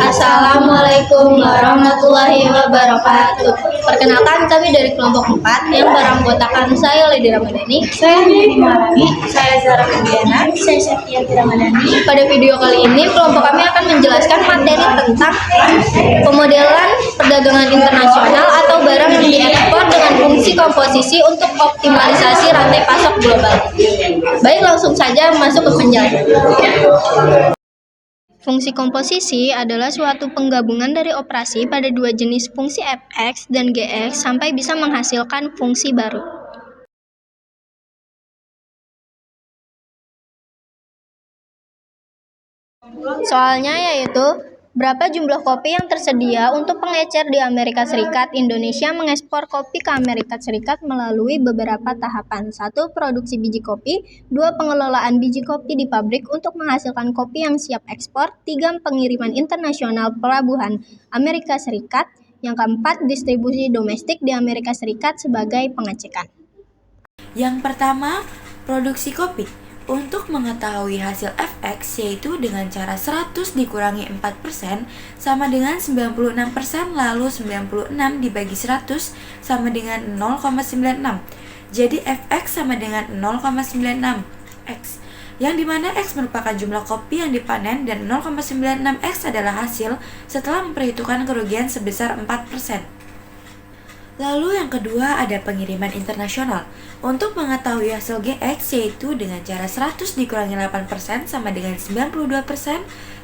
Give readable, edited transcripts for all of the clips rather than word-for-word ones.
Assalamualaikum warahmatullahi wabarakatuh. Perkenalkan, kami dari kelompok 4 yang beranggotakan saya Lady Ramadhani, Saya Nini Marani, saya Zara Febriana, saya Septianti Ramadhani. Pada video kali ini, kelompok kami akan menjelaskan materi tentang pemodelan perdagangan internasional atau barang yang diekspor dengan fungsi komposisi untuk optimalisasi rantai pasok global. Baik, langsung saja masuk ke penjelasan. Fungsi komposisi adalah suatu penggabungan dari operasi pada dua jenis fungsi fx dan gx sampai bisa menghasilkan fungsi baru. Soalnya yaitu, berapa jumlah kopi yang tersedia untuk pengecer di Amerika Serikat. Indonesia mengekspor kopi ke Amerika Serikat melalui beberapa tahapan. 1. Produksi biji kopi. 2. Pengelolaan biji kopi di pabrik untuk menghasilkan kopi yang siap ekspor. 3. Pengiriman internasional pelabuhan Amerika Serikat. Yang keempat, distribusi domestik di Amerika Serikat sebagai pengecekan. Yang pertama, produksi kopi. Untuk mengetahui hasil fx, yaitu dengan cara 100 dikurangi 4% sama dengan 96%, lalu 96 dibagi 100 sama dengan 0,96. Jadi fx sama dengan 0,96 x, yang dimana x merupakan jumlah kopi yang dipanen dan 0,96 x adalah hasil setelah memperhitungkan kerugian sebesar 4%. Lalu yang kedua ada pengiriman internasional. Untuk mengetahui hasil GX, yaitu dengan cara 100 dikurangi 8% sama dengan 92%,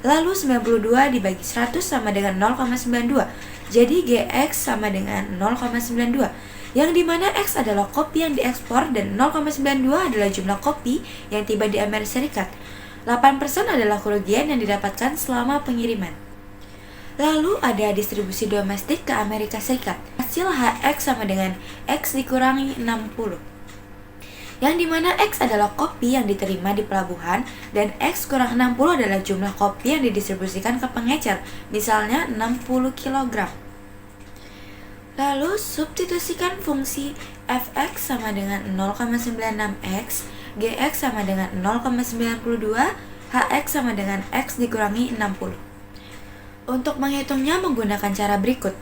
lalu 92 dibagi 100 sama dengan 0,92. Jadi GX sama dengan 0,92, yang dimana X adalah kopi yang diekspor dan 0,92 adalah jumlah kopi yang tiba di Amerika Serikat. 8% adalah kerugian yang didapatkan selama pengiriman. Lalu ada distribusi domestik ke Amerika Serikat. Hasil HX sama dengan X dikurangi 60, yang dimana X adalah kopi yang diterima di pelabuhan dan X kurang 60 adalah jumlah kopi yang didistribusikan ke pengecer, misalnya 60 kg. Lalu substitusikan fungsi Fx sama dengan 0,96x, Gx sama dengan 0,92, Hx sama dengan X dikurangi 60. Untuk menghitungnya menggunakan cara berikut.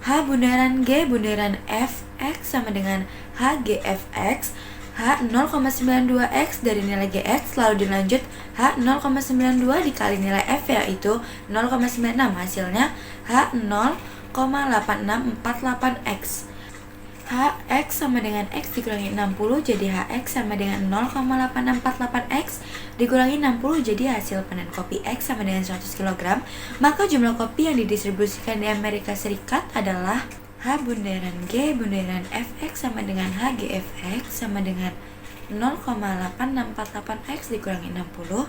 H bundaran G bundaran Fx sama dengan HGFX, H 0,92x dari nilai Gx, lalu dilanjut H 0,92 dikali nilai F yaitu 0,96, hasilnya H 0,8648x. Hx sama dengan X dikurangi 60, jadi Hx sama dengan 0,8648x dikurangi 60, jadi hasil panen kopi X sama dengan 100 kg. Maka jumlah kopi yang didistribusikan di Amerika Serikat adalah H bundaran G bundaran Fx sama dengan HGFX sama dengan 0,8648x dikurangi 60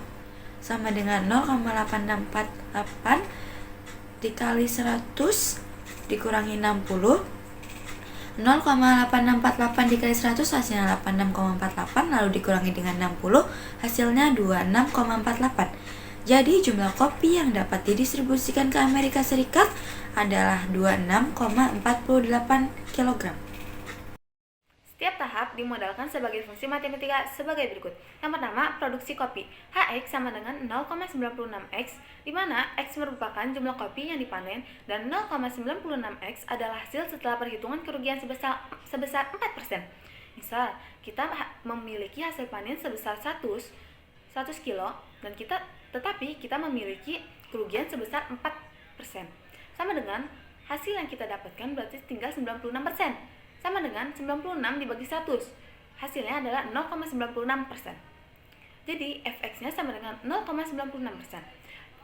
sama dengan 0,8648 dikali 100 dikurangi 60. 0,8648 dikali 100 hasilnya 86,48, lalu dikurangi dengan 60 hasilnya 26,48. Jadi jumlah kopi yang dapat didistribusikan ke Amerika Serikat adalah 26,48 kg. Setiap tahap dimodalkan sebagai fungsi matematika sebagai berikut. Yang pertama, produksi kopi. Hx sama dengan 0,96x, di mana x merupakan jumlah kopi yang dipanen dan 0,96x adalah hasil setelah perhitungan kerugian sebesar 4%. Misal, kita memiliki hasil panen sebesar 100 kilo dan tetapi kita memiliki kerugian sebesar 4%. Sama dengan hasil yang kita dapatkan berarti tinggal 96%. Sama dengan 96 dibagi 100, hasilnya adalah 0,96%. Jadi fx-nya sama dengan 0,96%.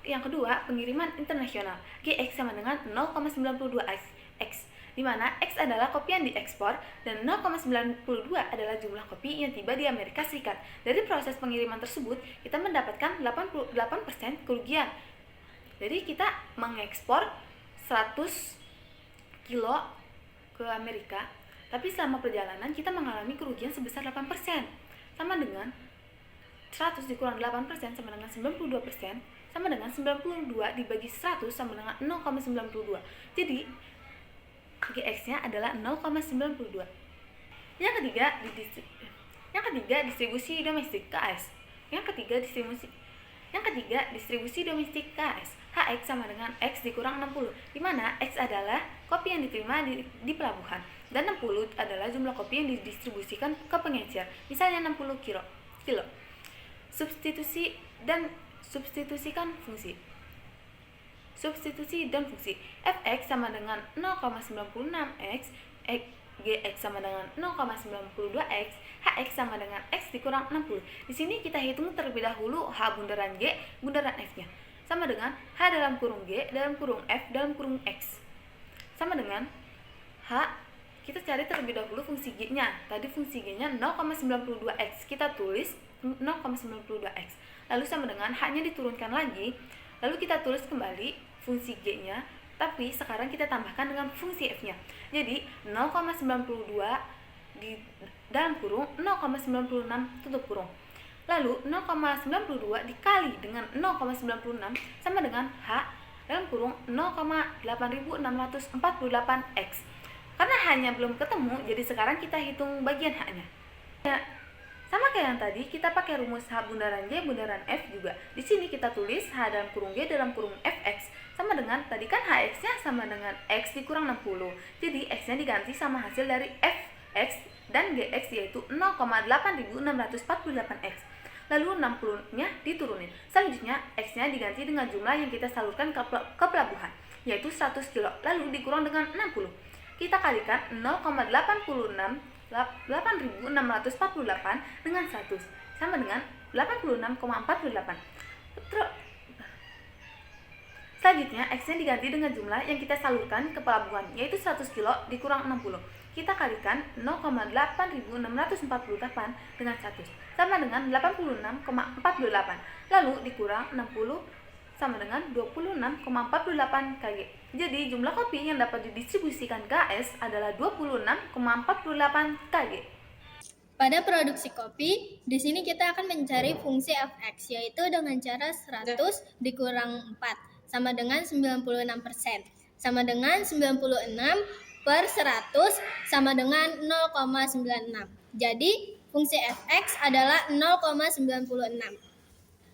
Yang kedua, pengiriman internasional. Gx sama dengan 0,92x, di mana x adalah kopi yang diekspor dan 0,92 adalah jumlah kopi yang tiba di Amerika Serikat. Dari proses pengiriman tersebut, kita mendapatkan 88% kerugian. Jadi kita mengekspor 100 kilo ke Amerika, tapi selama perjalanan kita mengalami kerugian sebesar 8%. Sama dengan 100 dikurang 8% sama dengan 92%, sama dengan 92 dibagi 100 sama dengan 0,92. Jadi GX-nya adalah 0,92. Yang ketiga, distribusi domestik KS. Yang ketiga, distribusi domestik KS. HX sama dengan X dikurang 60, di mana X adalah kopi yang diterima di pelabuhan, dan 60 adalah jumlah kopi yang didistribusikan ke pengecer, misalnya 60 kilo. Substitusikan fungsi. Substitusi dan fungsi. Fx sama dengan 0,96x, Gx sama dengan 0,92x, Hx sama dengan X dikurang 60. Di sini kita hitung terlebih dahulu H bundaran G, bundaran F-nya. Sama dengan H dalam kurung G, dalam kurung F, dalam kurung X. Sama dengan H, kita cari terlebih dahulu fungsi G-nya. Tadi fungsi G-nya 0,92x, kita tulis 0,92x. Lalu sama dengan H-nya diturunkan lagi, lalu kita tulis kembali fungsi G-nya, tapi sekarang kita tambahkan dengan fungsi F-nya. Jadi 0,92 di dalam kurung 0,96 tutup kurung. Lalu 0,92 dikali dengan 0,96 sama dengan H dalam kurung 0,8648x. Karena H-nya belum ketemu, jadi sekarang kita hitung bagian H-nya. Ya, sama kayak yang tadi, kita pakai rumus H bundaran G bundaran F juga. Di sini kita tulis H dalam kurung G dalam kurung Fx sama dengan tadi kan Hx-nya sama dengan X dikurang 60. Jadi X-nya diganti sama hasil dari Fx dan Gx yaitu 0,8648x. Lalu 60-nya diturunin. Selanjutnya X-nya diganti dengan jumlah yang kita salurkan ke pelabuhan, yaitu 100 kilo. Lalu dikurang dengan 60. Kita kalikan 8.648 dengan 100 sama dengan 86,48. Selanjutnya X-nya diganti dengan jumlah yang kita salurkan ke pelabuhan, yaitu 100 kilo dikurang 60. Kita kalikan 0,8648 dengan 100 sama dengan 86,48. Lalu dikurang 60 sama dengan 26,48 kg. Jadi jumlah kopi yang dapat didistribusikan ke AS adalah 26,48 kg. Pada produksi kopi, di sini kita akan mencari fungsi Fx, yaitu dengan cara 100 dikurang 4, sama dengan 96%, sama dengan 96 per 100, sama dengan 0,96. Jadi, fungsi Fx adalah 0,96,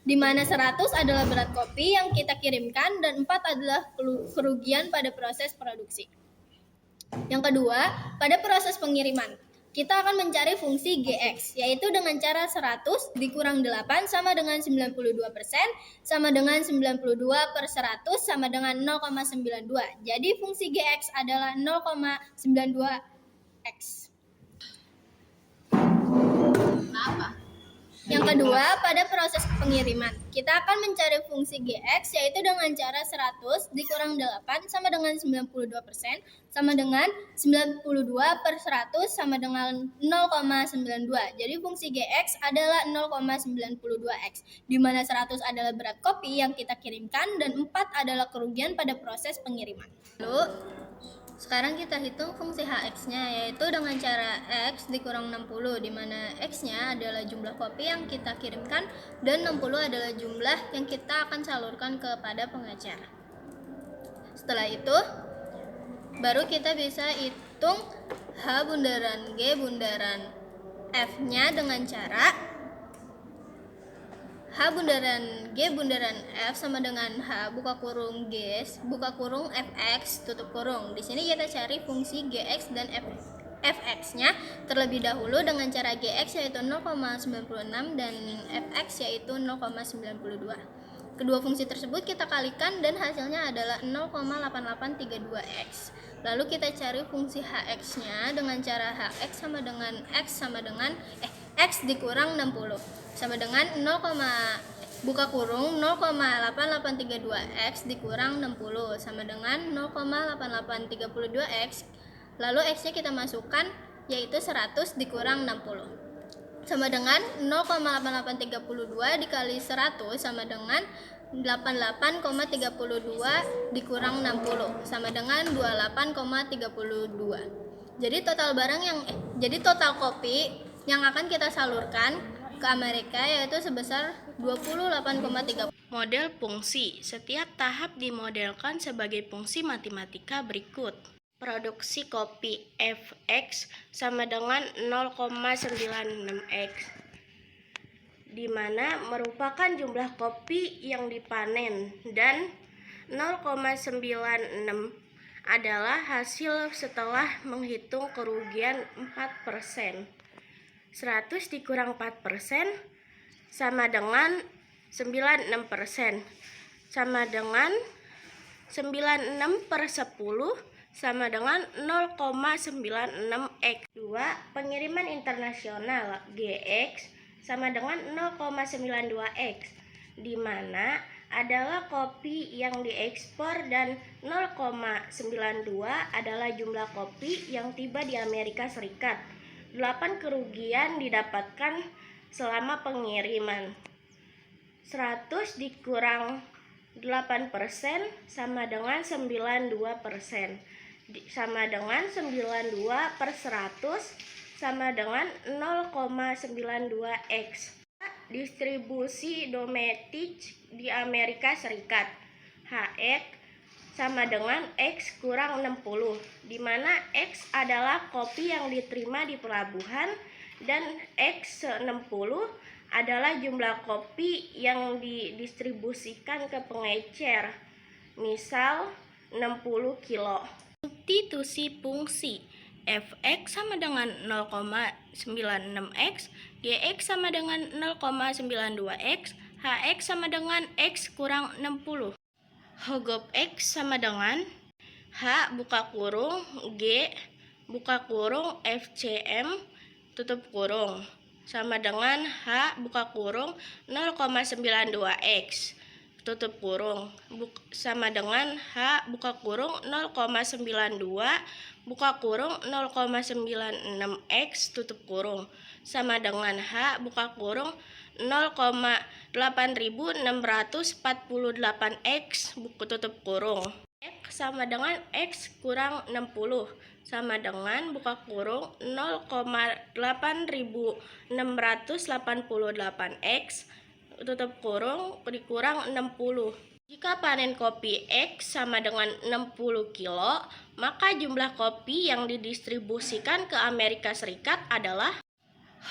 di mana 100 adalah berat kopi yang kita kirimkan dan 4 adalah kerugian pada proses produksi. Yang kedua, pada proses pengiriman, kita akan mencari fungsi Gx, yaitu dengan cara 100 dikurang 8 sama dengan 92%, sama dengan 92 per 100 sama dengan 0,92. Jadi fungsi Gx adalah 0,92x. Yang kedua, pada proses pengiriman, kita akan mencari fungsi Gx, yaitu dengan cara 100 dikurang 8 sama dengan 92%, sama dengan 92 per 100 sama dengan 0,92. Jadi fungsi Gx adalah 0,92x, di mana 100 adalah berat kopi yang kita kirimkan dan 4 adalah kerugian pada proses pengiriman. Lalu, sekarang kita hitung fungsi Hx-nya, yaitu dengan cara X dikurang 60, di mana X-nya adalah jumlah kopi yang kita kirimkan dan 60 adalah jumlah yang kita akan salurkan kepada pengecer. Setelah itu, baru kita bisa hitung H bundaran G bundaran F-nya dengan cara H bundaran G bundaran F sama dengan H buka kurung G buka kurung Fx tutup kurung. Di sini kita cari fungsi Gx dan Fx-nya terlebih dahulu dengan cara Gx yaitu 0,96 dan Fx yaitu 0,92. Kedua fungsi tersebut kita kalikan dan hasilnya adalah 0,8832x. Lalu kita cari fungsi Hx-nya dengan cara Hx sama dengan X sama dengan X dikurang 60 sama dengan 0, buka kurung 0,8832x dikurang 60 sama dengan 0,8832x. Lalu x-nya kita masukkan yaitu 100 dikurang 60 sama dengan 0,8832 dikali 100 sama dengan 88,32 dikurang 60 sama dengan 28,32. Jadi total kopi yang akan kita salurkan ke Amerika yaitu sebesar 28,3. Model fungsi. Setiap tahap dimodelkan sebagai fungsi matematika berikut. Produksi kopi Fx sama dengan 0,96x, di mana merupakan jumlah kopi yang dipanen, dan 0,96 adalah hasil setelah menghitung kerugian 4%. 100 dikurang 4% sama dengan 96%, sama dengan 96/10 sama dengan 0,96x. 2. Pengiriman internasional GX sama dengan 0,92x, di mana adalah kopi yang diekspor dan 0,92 adalah jumlah kopi yang tiba di Amerika Serikat. 8. Kerugian didapatkan selama pengiriman. 100 dikurang 8% sama dengan 92%, sama dengan 92/100 sama dengan 0,92x. Distribusi domestik di Amerika Serikat, HX sama dengan X kurang 60, di mana X adalah kopi yang diterima di pelabuhan dan X60 adalah jumlah kopi yang didistribusikan ke pengecer, misal 60 kilo. Substitusi fungsi Fx sama dengan 0,96x, Gx sama dengan 0,92x, Hx sama dengan X kurang 60. Hogop X sama dengan H buka kurung G buka kurung FCM tutup kurung sama dengan H buka kurung 0,92x tutup kurung sama dengan H buka kurung 0,92 buka kurung 0,96x tutup kurung sama dengan H buka kurung 0,8648x tutup kurung. X sama dengan X kurang 60 sama dengan buka kurung 0,8648x tutup kurung dikurang 60. Jika panen kopi X sama dengan 60 kilo, maka jumlah kopi yang didistribusikan ke Amerika Serikat adalah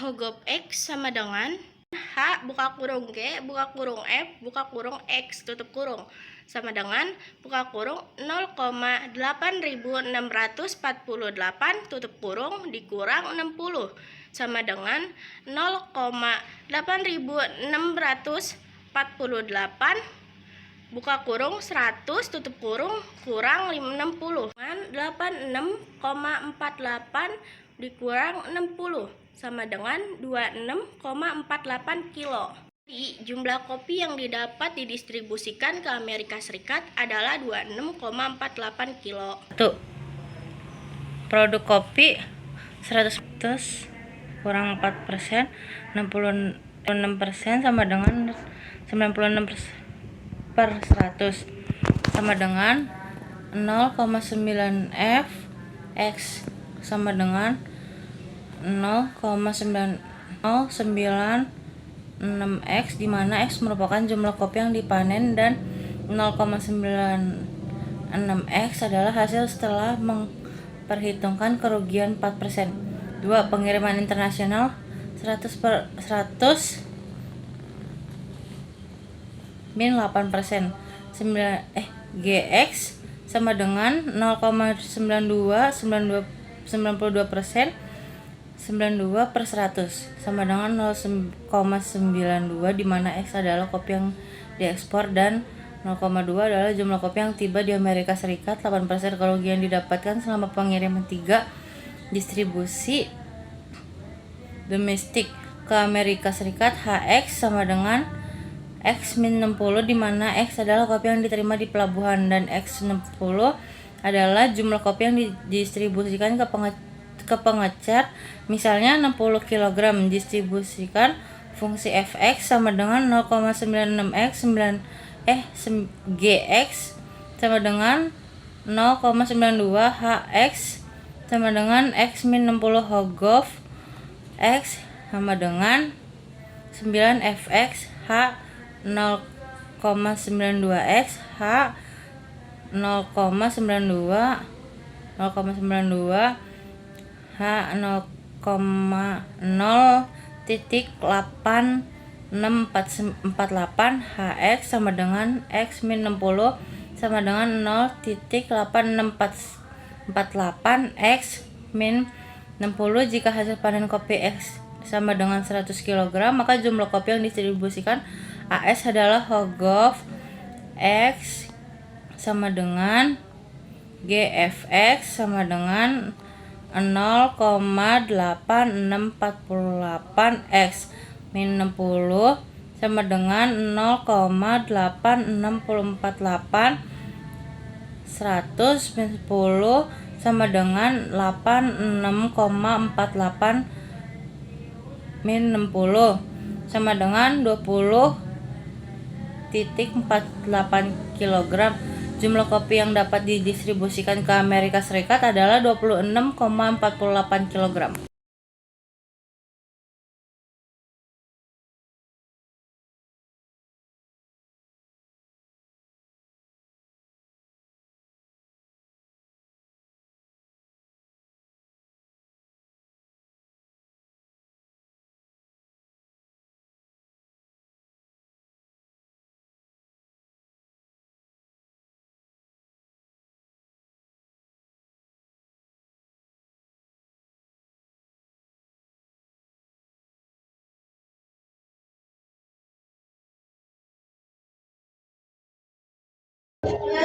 Hogop X sama dengan H buka kurung G buka kurung F buka kurung X tutup kurung sama dengan buka kurung 0,8648 tutup kurung dikurang 60 sama dengan 0,8648 buka kurung 100 tutup kurung kurang 60 dengan 86,48 dikurang 60 sama dengan 26,48 kilo. Jadi, jumlah kopi yang didapat didistribusikan ke Amerika Serikat adalah 26,48 kilo. Produk kopi 100 kurang 4%, 66% sama dengan 96/100 sama dengan 0,9 F X sama dengan 0,906x, di mana X merupakan jumlah kopi yang dipanen dan 0,96x adalah hasil setelah memperhitungkan kerugian 4%. 2. Pengiriman internasional 100 min 8%. GX sama dengan 0,92%, 92/100 sama dengan 0,92, di mana X adalah kopi yang diekspor dan 0,2 adalah jumlah kopi yang tiba di Amerika Serikat. 8% kerugian didapatkan selama pengiriman. 3. Distribusi domestik ke Amerika Serikat, HX sama dengan X-60, di mana X adalah kopi yang diterima di pelabuhan dan X60 adalah jumlah kopi yang didistribusikan ke pengecer, misalnya 60 kg. Distribusikan fungsi Fx sama dengan 0,96x, Gx sama dengan 0,92, Hx sama dengan X-60, Hogov X sama dengan 9fx, H 0,92x, H 0,92, H 0,0.8648, HX sama dengan X-60 sama dengan 0,8648 X min 60. Jika hasil panen kopi X sama dengan 100 kg, maka jumlah kopi yang didistribusikan AS adalah HOGOF X sama dengan GFX sama dengan 0,8648 X min 60 sama dengan 0,8648 100 min 10 sama dengan 86,48 min 60 sama dengan 20,48 kg. Jumlah kopi yang dapat didistribusikan ke Amerika Serikat adalah 26,48 kg.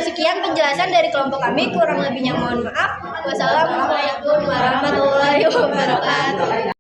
Sekian penjelasan dari kelompok kami, kurang lebihnya mohon maaf. Wassalamualaikum warahmatullahi wabarakatuh.